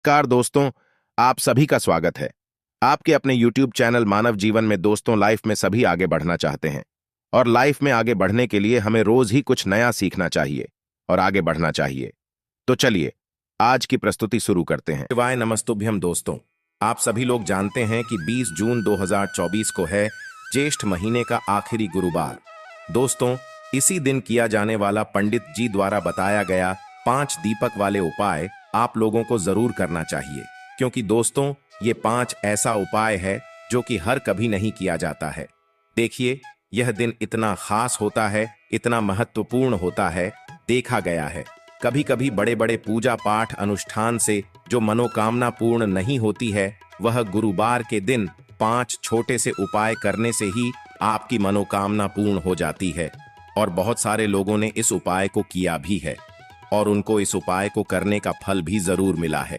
Car दोस्तों, आप सभी का स्वागत है। आपके अपने YouTube चैनल मानव जीवन में दोस्तों, लाइफ में सभी आगे बढ़ना चाहते हैं और लाइफ में आगे बढ़ने के लिए हमें रोज ही कुछ नया सीखना चाहिए और आगे बढ़ना चाहिए। तो चलिए आज की प्रस्तुति शुरू करते हैं। शिवाय नमस्तुभ्यम दोस्तों, आप सभी लोग जानते हैं कि 20 जून 2024 को है ज्येष्ठ महीने का आखिरी गुरुवार। दोस्तों, इसी दिन किया जाने वाला पंडित जी द्वारा बताया गया 5 दीपक वाले उपाय आप लोगों को जरूर करना चाहिए, क्योंकि दोस्तों ये 5 ऐसा उपाय है जो कि हर कभी नहीं किया जाता है। देखिए, यह दिन इतना खास होता है, इतना महत्वपूर्ण होता है। देखा गया है कभी कभी बड़े बड़े पूजा पाठ अनुष्ठान से जो मनोकामना पूर्ण नहीं होती है, वह गुरुवार के दिन 5 छोटे से उपाय करने से ही आपकी मनोकामना पूर्ण हो जाती है। और बहुत सारे लोगों ने इस उपाय को किया भी है और उनको इस उपाय को करने का फल भी जरूर मिला है।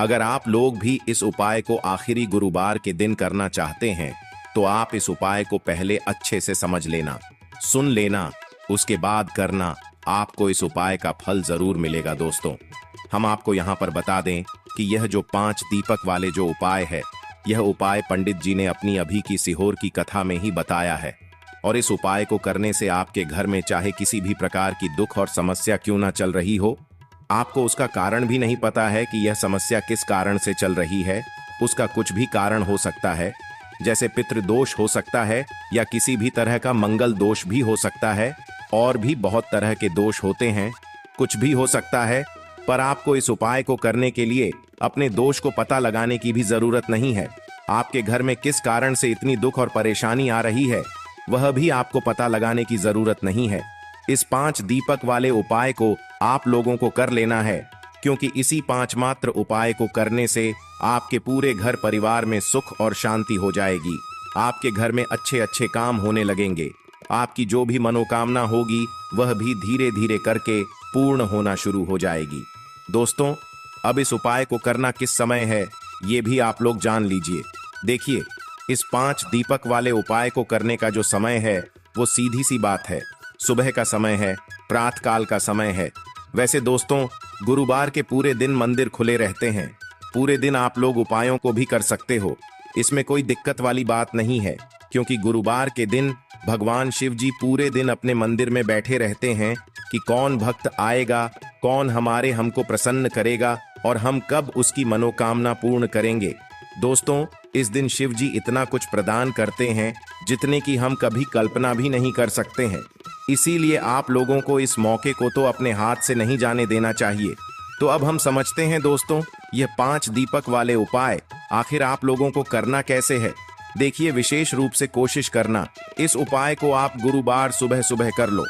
अगर आप लोग भी इस उपाय को आखिरी गुरुवार के दिन करना चाहते हैं तो आप इस उपाय को पहले अच्छे से समझ लेना, सुन लेना, उसके बाद करना। आपको इस उपाय का फल जरूर मिलेगा। दोस्तों, हम आपको यहाँ पर बता दें कि यह जो 5 दीपक वाले जो उपाय है, यह उपाय पंडित जी ने अपनी अभी की सीहोर की कथा में ही बताया है। और इस उपाय को करने से आपके घर में चाहे किसी भी प्रकार की दुख और समस्या क्यों ना चल रही हो, आपको उसका कारण भी नहीं पता है कि यह समस्या किस कारण से चल रही है। उसका कुछ भी कारण हो सकता है, जैसे पितृदोष हो सकता है या किसी भी तरह का मंगल दोष भी हो सकता है, और भी बहुत तरह के दोष होते हैं, कुछ भी हो सकता है। पर आपको इस उपाय को करने के लिए अपने दोष को पता लगाने की भी जरूरत नहीं है। आपके घर में किस कारण से इतनी दुख और परेशानी आ रही है, वह भी आपको पता लगाने की जरूरत नहीं है। इस 5 दीपक वाले उपाय को आप लोगों को कर लेना है, क्योंकि इसी 5 मात्र उपाय को करने से आपके पूरे घर परिवार में सुख और शांति हो जाएगी। आपके घर में अच्छे अच्छे काम होने लगेंगे। आपकी जो भी मनोकामना होगी वह भी धीरे धीरे करके पूर्ण होना शुरू हो जाएगी। दोस्तों, अब इस उपाय को करना किस समय है, ये भी आप लोग जान लीजिए। देखिए, इस 5 दीपक वाले उपाय को करने का जो समय है वो सीधी सी बात है, सुबह का समय है, प्रातःकाल का समय है। वैसे दोस्तों, गुरुवार के पूरे दिन मंदिर खुले रहते हैं। पूरे दिन आप लोग उपायों को भी कर सकते हो, इसमें कोई दिक्कत वाली बात नहीं है, क्योंकि गुरुवार के दिन भगवान शिव जी पूरे दिन अपने मंदिर में बैठे रहते हैं कि कौन भक्त आएगा, कौन हमको प्रसन्न करेगा और हम कब उसकी मनोकामना पूर्ण करेंगे। दोस्तों, इस दिन शिव जी इतना कुछ प्रदान करते हैं जितने की हम कभी कल्पना भी नहीं कर सकते हैं। इसीलिए आप लोगों को इस मौके को तो अपने हाथ से नहीं जाने देना चाहिए। तो अब हम समझते हैं दोस्तों, यह 5 दीपक वाले उपाय आखिर आप लोगों को करना कैसे है। देखिए, विशेष रूप से कोशिश करना इस उपाय को आप गुरुवार सुबह सुबह कर लो,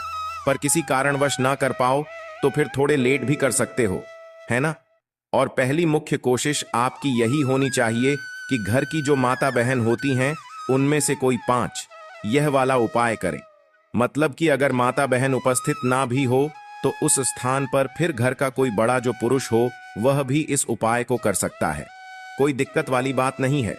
पर किसी कारणवश ना कर पाओ तो फिर थोड़े लेट भी कर सकते हो, है ना। और पहली मुख्य कोशिश आपकी यही होनी चाहिए कि घर की जो माता बहन होती हैं उनमें से कोई 5 यह वाला उपाय करें। मतलब कि अगर माता बहन उपस्थित ना भी हो तो उस स्थान पर फिर घर का कोई बड़ा जो पुरुष हो वह भी इस उपाय को कर सकता है। कोई दिक्कत वाली बात नहीं है,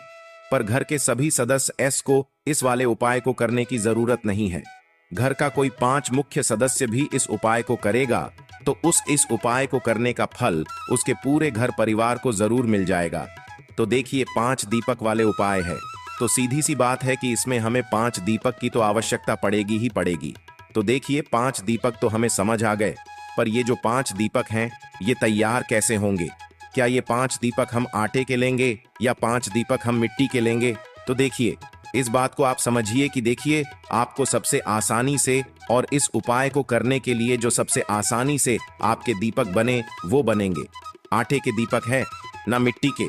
पर घर के सभी सदस्य को इस वाले उपाय को करने की जरूरत नहीं है। घर का कोई 5 मुख्य सदस्य भी इस उपाय को करेगा तो इस उपाय को करने का फल उसके पूरे घर परिवार को जरूर मिल जाएगा। तो देखिए, 5 दीपक वाले उपाय है तो सीधी सी बात है कि इसमें हमें 5 दीपक की तो आवश्यकता पड़ेगी ही पड़ेगी। तो देखिए, 5 दीपक तो हमें समझ आ गए, पर ये जो 5 दीपक हैं ये तैयार कैसे होंगे। क्या ये 5 दीपक हम आटे के लेंगे या 5 दीपक हम मिट्टी के लेंगे। तो देखिए, इस बात को आप समझिए कि देखिए, आपको सबसे आसानी से और इस उपाय को करने के लिए जो सबसे आसानी से आपके दीपक बने वो बनेंगे आटे के दीपक है, ना मिट्टी के।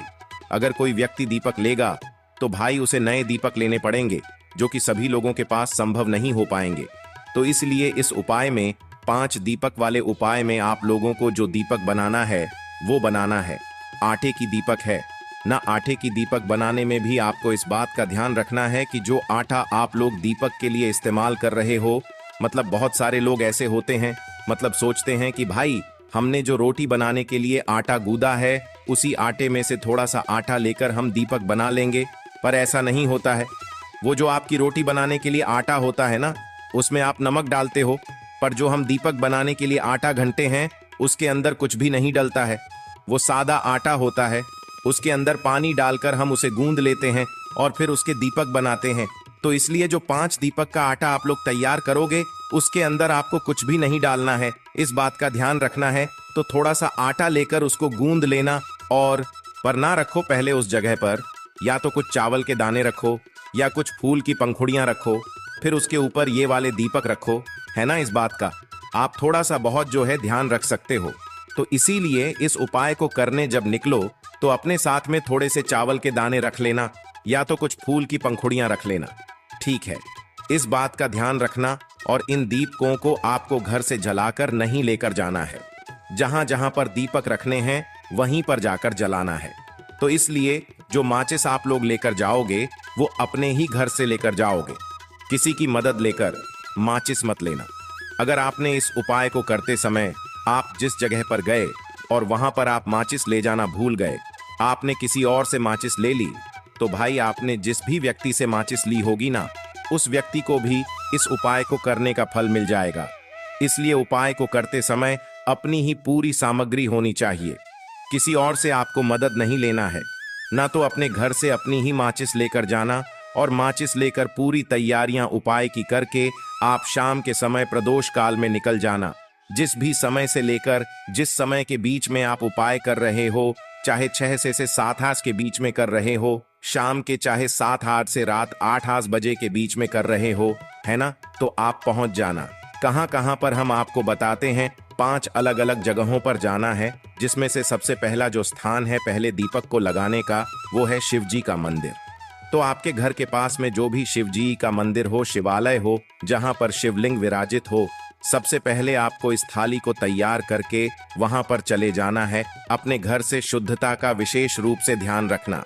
अगर कोई व्यक्ति दीपक लेगा तो भाई उसे नए दीपक लेने पड़ेंगे, जो कि सभी लोगों के पास संभव नहीं हो पाएंगे। तो इसलिए इस उपाय में 5 दीपक वाले उपाय में आप लोगों को जो दीपक बनाना है वो बनाना है आटे की दीपक है ना। आटे की दीपक बनाने में भी आपको इस बात का ध्यान रखना है कि जो आटा आप लोग दीपक के लिए इस्तेमाल कर रहे हो, मतलब बहुत सारे लोग ऐसे होते हैं, मतलब सोचते हैं कि भाई हमने जो रोटी बनाने के लिए आटा गूंदा है उसी आटे में से थोड़ा सा आटा लेकर हम दीपक बना लेंगे, पर ऐसा नहीं होता है। वो जो आपकी रोटी बनाने के लिए आटा होता है ना, उसमें आप नमक डालते हो, पर जो हम दीपक बनाने के लिए आटा घंटे हैं उसके अंदर कुछ भी नहीं डलता है। वो सादा आटा होता है, उसके अंदर पानी डालकर हम उसे गूंद लेते हैं और फिर उसके दीपक बनाते हैं। तो इसलिए जो 5 दीपक का आटा आप लोग तैयार करोगे उसके अंदर आपको कुछ भी नहीं डालना है, इस बात का ध्यान रखना है। तो थोड़ा सा आटा लेकर उसको गूंद लेना और पर ना रखो पहले उस जगह पर, या तो कुछ चावल के दाने रखो या कुछ फूल की पंखुड़ियां रखो, फिर उसके ऊपर ये वाले दीपक रखो, है ना। इस बात का आप थोड़ा सा बहुत जो है ध्यान रख सकते हो। तो इसीलिए इस उपाय को करने जब निकलो तो अपने साथ में थोड़े से चावल के दाने रख लेना या तो कुछ फूल की पंखुड़ियां रख लेना, ठीक है। इस बात का ध्यान रखना और इन दीपकों को आपको घर से जलाकर नहीं लेकर जाना है, जहां जहां पर दीपक रखने हैं वहीं पर जाकर जलाना है। तो इसलिए जो माचिस आप लोग लेकर जाओगे वो अपने ही घर से लेकर जाओगे, किसी की मदद लेकर माचिस मत लेना। अगर आपने इस उपाय को करते समय आप जिस जगह पर गए और वहां पर आप माचिस ले जाना भूल गए, आपने किसी और से माचिस ले ली, तो भाई आपने जिस भी व्यक्ति से माचिस ली होगी ना, उस व्यक्ति को भी इस उपाय को करने का फल मिल जाएगा। इसलिए उपाय को करते समय अपनी ही पूरी सामग्री होनी चाहिए, किसी और से आपको मदद नहीं लेना है। ना तो अपने घर से अपनी ही माचिस लेकर जाना और माचिस लेकर पूरी तैयारियां उपाय की करके आप शाम के समय प्रदोष काल में निकल जाना। जिस भी समय से लेकर जिस समय के बीच में आप उपाय कर रहे हो, चाहे 6 से 7 आस के बीच में कर रहे हो, शाम के चाहे 7 आठ से रात 8 आस बजे के बीच में कर रहे हो, है ना, तो आप पहुंच जाना। कहां कहां पर हम आपको बताते हैं, 5 अलग अलग जगहों पर जाना है, जिसमें से सबसे पहला जो स्थान है पहले दीपक को लगाने का, वो है शिव जी का मंदिर। तो आपके घर के पास में जो भी शिव जी का मंदिर हो, शिवालय हो, जहां पर शिवलिंग विराजित हो, सबसे पहले आपको इस थाली को तैयार करके वहां पर चले जाना है। अपने घर से शुद्धता का विशेष रूप से ध्यान रखना।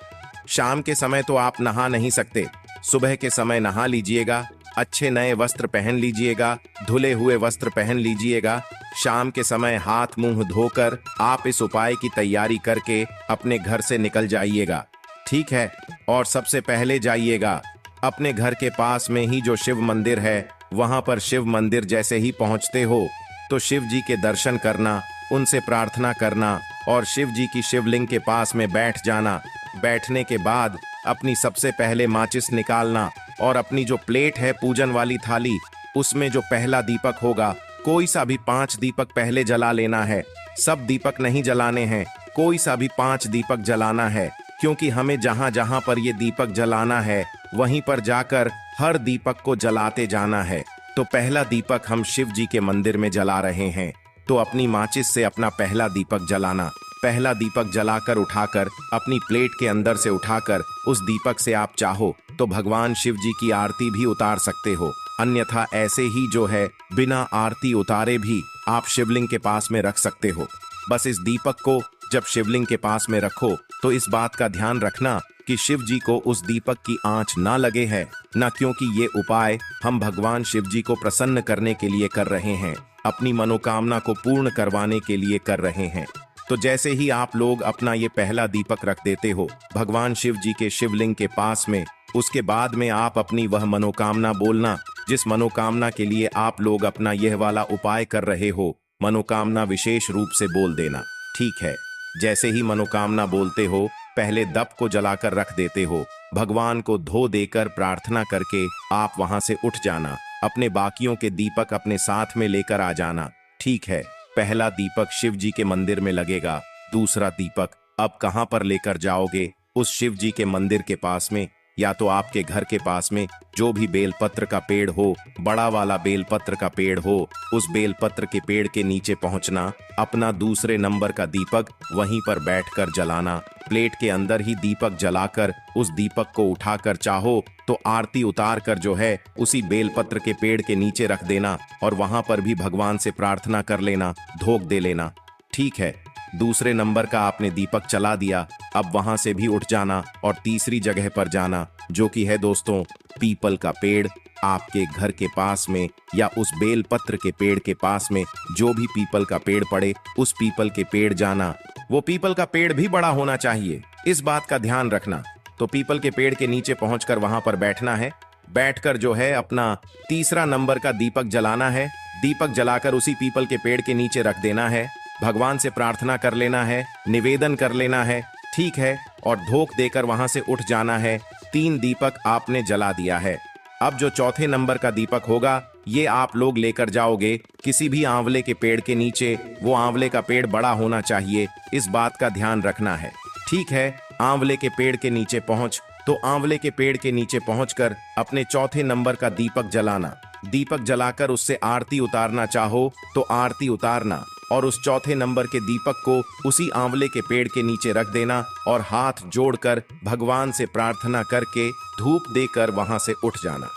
शाम के समय तो आप नहा नहीं सकते, सुबह के समय नहा लीजिएगा, अच्छे नए वस्त्र पहन लीजिएगा, धुले हुए वस्त्र पहन लीजिएगा। शाम के समय हाथ मुंह धोकर आप इस उपाय की तैयारी करके अपने घर से निकल जाइएगा, ठीक है। और सबसे पहले जाइएगा अपने घर के पास में ही जो शिव मंदिर है, वहां पर शिव मंदिर जैसे ही पहुंचते हो तो शिव जी के दर्शन करना, उनसे प्रार्थना करना और शिव जी की शिवलिंग के पास में बैठ जाना। बैठने के बाद अपनी सबसे पहले माचिस निकालना और अपनी जो प्लेट है पूजन वाली थाली, उसमें जो पहला दीपक होगा, कोई सा भी 5 दीपक पहले जला लेना है। सब दीपक नहीं जलाने हैं, कोई सा भी 5 दीपक जलाना है, क्योंकि हमें जहां जहां पर ये दीपक जलाना है वहीं पर जाकर हर दीपक को जलाते जाना है। तो पहला दीपक हम शिव जी के मंदिर में जला रहे हैं, तो अपनी माचिस से अपना पहला दीपक जलाना। पहला दीपक जलाकर उठाकर अपनी प्लेट के अंदर से उठाकर उस दीपक से आप चाहो तो भगवान शिव जी की आरती भी उतार सकते हो, अन्यथा ऐसे ही जो है बिना आरती उतारे भी आप शिवलिंग के पास में रख सकते हो। बस इस दीपक को जब शिवलिंग के पास में रखो तो इस बात का ध्यान रखना कि शिव जी को उस दीपक की आंच ना लगे है ना, क्योंकि ये उपाय हम भगवान शिव जी को प्रसन्न करने के लिए कर रहे हैं, अपनी मनोकामना को पूर्ण करवाने के लिए कर रहे हैं। तो जैसे ही आप लोग अपना ये पहला दीपक रख देते हो भगवान शिव जी के शिवलिंग के पास में, उसके बाद में आप अपनी वह मनोकामना बोलना जिस मनोकामना के लिए आप लोग अपना यह वाला उपाय कर रहे हो। मनोकामना विशेष रूप से बोल देना, ठीक है। जैसे ही मनोकामना बोलते हो पहले दप को जलाकर रख देते हो, भगवान को धो देकर प्रार्थना करके आप वहां से उठ जाना, अपने बाकियों के दीपक अपने साथ में लेकर आ जाना, ठीक है। पहला दीपक शिव जी के मंदिर में लगेगा, दूसरा दीपक अब कहां पर लेकर जाओगे, उस शिव जी के मंदिर के पास में या तो आपके घर के पास में जो भी बेलपत्र का पेड़ हो, बड़ा वाला बेलपत्र का पेड़ हो, उस बेलपत्र के पेड़ के नीचे पहुंचना, अपना दूसरे नंबर का दीपक वहीं पर बैठकर जलाना। प्लेट के अंदर ही दीपक जलाकर उस दीपक को उठाकर चाहो तो आरती उतार कर जो है उसी बेलपत्र के पेड़ के नीचे रख देना और वहां पर भी भगवान से प्रार्थना कर लेना, धोख दे लेना, ठीक है। दूसरे नंबर का आपने दीपक चला दिया, अब वहां से भी उठ जाना और तीसरी जगह पर जाना जो कि है दोस्तों पीपल का पेड़। आपके घर के पास में या उस बेलपत्र के पेड़ के पास में जो भी पीपल का पेड़ पड़े, उस पीपल के पेड़ जाना। वो पीपल का पेड़ भी बड़ा होना चाहिए, इस बात का ध्यान रखना। तो पीपल के पेड़ के नीचे पहुंचकर वहां पर बैठना है, बैठकर जो है अपना तीसरा नंबर का दीपक जलाना है। दीपक जलाकर उसी पीपल के पेड़ के नीचे रख देना है। भगवान से प्रार्थना कर लेना है, निवेदन कर लेना है, ठीक है, और धोख देकर वहां से उठ जाना है। 3 दीपक आपने जला दिया है। अब जो चौथे नंबर का दीपक होगा, ये आप लोग लेकर जाओगे किसी भी आंवले के पेड़ के नीचे। वो आंवले का पेड़ बड़ा होना चाहिए, इस बात का ध्यान रखना है, ठीक है। आंवले के पेड़ के नीचे पहुंच तो आंवले के पेड़ के नीचे पहुंचकर अपने चौथे नंबर का दीपक जलाना। दीपक जलाकर उससे आरती उतारना चाहो तो आरती उतारना, और उस चौथे नंबर के दीपक को उसी आंवले के पेड़ के नीचे रख देना और हाथ जोड़कर भगवान से प्रार्थना करके धूप देकर वहां से उठ जाना।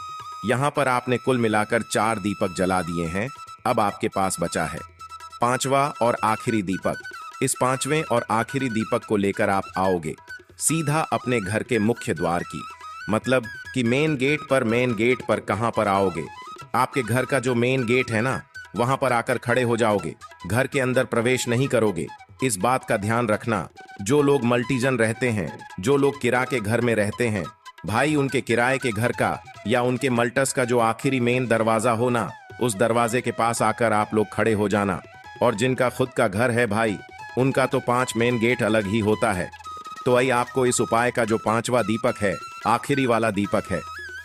यहाँ पर आपने कुल मिलाकर 4 दीपक जला दिए हैं। अब आपके पास बचा है 5वां और आखिरी दीपक। इस 5वें और आखिरी दीपक को लेकर आप आओगे सीधा अपने घर के मुख्य द्वार की, मतलब कि मेन गेट पर कहां पर आओगे? आपके घर का जो मेन गेट है ना, वहां पर आकर खड़े हो जाओगे। घर के अंदर प्रवेश नहीं करोगे, इस बात का ध्यान रखना। जो लोग मल्टीजन रहते हैं, जो लोग किराए के घर में रहते हैं भाई, उनके किराए के घर का या उनके मल्टस का जो आखिरी मेन दरवाजा हो ना, उस दरवाजे के पास आकर आप लोग खड़े हो जाना। और जिनका खुद का घर है भाई, उनका तो 5 मेन गेट अलग ही होता है। तो आई आपको इस उपाय का जो 5वां दीपक है, आखिरी वाला दीपक है,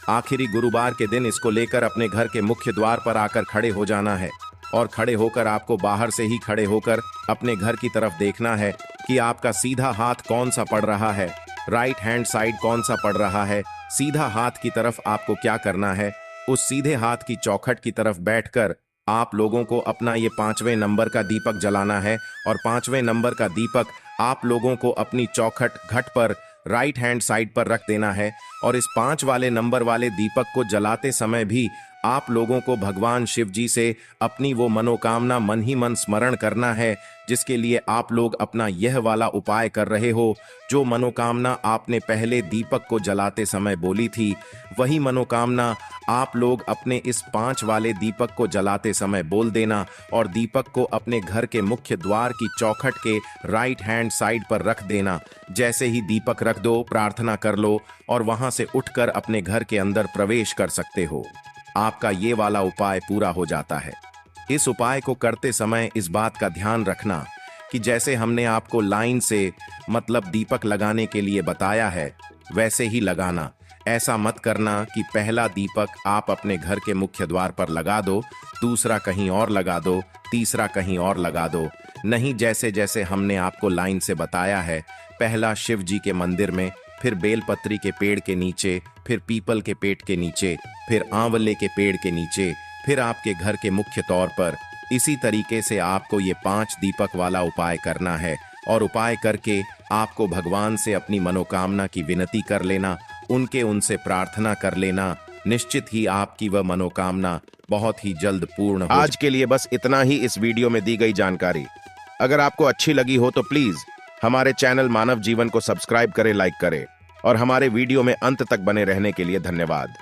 आखिरी गुरुवार के दिन इसको लेकर अपने घर के मुख्य द्वार पर आकर खड़े हो जाना है। और खड़े होकर आपको बाहर से ही खड़े होकर अपने घर की तरफ देखना है कि आपका सीधा हाथ कौन सा पड़ रहा है, राइट हैंड साइड कौन सा पड़ रहा है। सीधा हाथ की तरफ आपको क्या करना है, उस सीधे हाथ की चौखट की तरफ बैठकर आप लोगों को अपना ये 5वें नंबर का दीपक जलाना है। और 5वें नंबर का दीपक आप लोगों को अपनी चौखट घट पर राइट हैंड साइड पर रख देना है। और इस 5 वाले नंबर वाले दीपक को जलाते समय भी आप लोगों को भगवान शिव जी से अपनी वो मनोकामना मन ही मन स्मरण करना है, जिसके लिए आप लोग अपना यह वाला उपाय कर रहे हो। जो मनोकामना आपने पहले दीपक को जलाते समय बोली थी, वही मनोकामना आप लोग अपने इस 5 वाले दीपक को जलाते समय बोल देना। और दीपक को अपने घर के मुख्य द्वार की चौखट के राइट हैंड साइड पर रख देना। जैसे ही दीपक रख दो, प्रार्थना कर लो और वहां से उठकर अपने घर के अंदर प्रवेश कर सकते हो। आपका ये वाला उपाय पूरा हो जाता है। इस उपाय को करते समय इस बात का ध्यान रखना कि जैसे हमने आपको लाइन से मतलब दीपक लगाने के लिए बताया है, वैसे ही लगाना। ऐसा मत करना कि पहला दीपक आप अपने घर के मुख्य द्वार पर लगा दो, दूसरा कहीं और लगा दो, तीसरा कहीं और लगा दो। नहीं, जैसे जैसे हमने आपको लाइन से बताया है, पहला शिव जी के मंदिर में, फिर बेलपत्री के पेड़ के नीचे, फिर पीपल के पेड़ के नीचे, फिर आंवले के पेड़ के नीचे, फिर आपके घर के मुख्य तौर पर। इसी तरीके से आपको ये 5 दीपक वाला उपाय करना है। और उपाय करके आपको भगवान से अपनी मनोकामना की विनती कर लेना, उनसे प्रार्थना कर लेना। निश्चित ही आपकी वह मनोकामना बहुत ही जल्द पूर्ण हो। आज के लिए बस इतना ही इस वीडियो में दी गई जानकारी। अगर आपको अच्छी लगी हो तो प्लीज हमारे चैनल मानव जीवन को सब्सक्राइब करें, लाइक करें, और हमारे वीडियो में अंत तक बने रहने के लिए धन्यवाद।